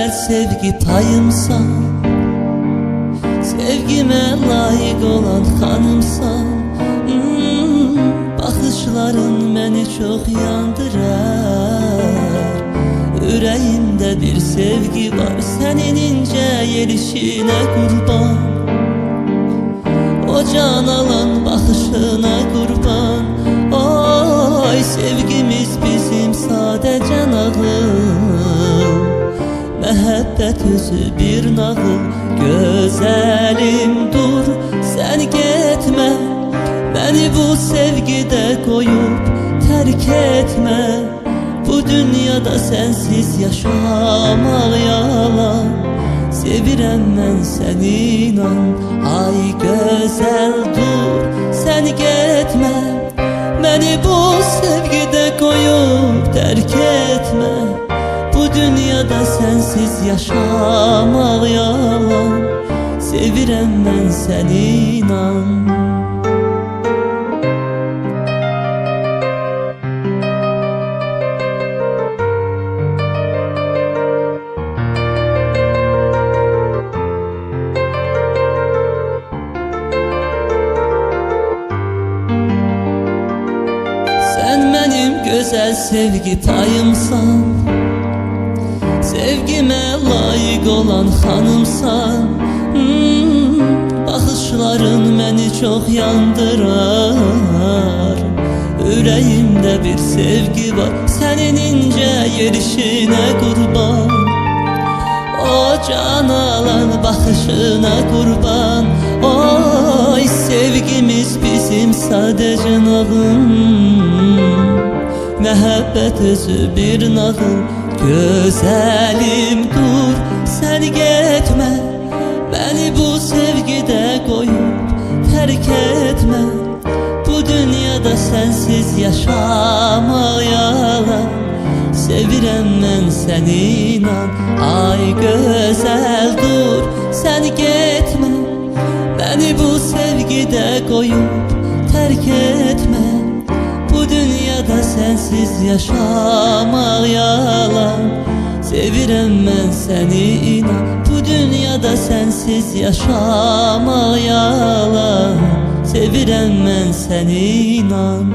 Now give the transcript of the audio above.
gözəl sevgi payımsan, sevgimə layiq olan xanımsan. Baxışların məni çox yandırar. Ürəyimdə bir sevgi var, sənin incə yerişinə qurban. O can alan baxışına qurban. Ay sevgimiz bizim sadəcə nağıl, məhəbbət özü bir nağıl. Gözəlim dur, sən getmə, məni bu sevgidə qoyub tərk etmə. Bu dünyada sənsiz yaşamaq yalan. Sevirəm mən səni, inan. Ay gözəl dur, sən getmə, məni bu sevgidə qoyub tərk etmə. Bu dünyada sənsiz yaşamaq yalan. Sevirəm mən səni, inan. Gözəl sevgi payımsan, sevgimə layiq olan xanımsan. Baxışların məni çox yandırar. Ürəyimdə bir sevgi var, sənin incə yerişinə qurban. O can alan baxışına qurban. Ay sevgimiz bizim sadəcə nağıl, məhəbbət özü bir nağıl. Gözəlim dur, sən getmə, məni bu sevgidə qoyub tərk etmə. Bu dünyada sənsiz yaşamaq yalan. Sevirəm mən səni, inan. Ay gözəl dur, sən getmə, məni bu sevgidə qoyub tərk etmə. Bu dünyada sənsiz yaşamaq yalan. Sevirəm mən səni, inan. Bu dünyada sənsiz yaşamaq yalan. Sevirəm mən səni, inan.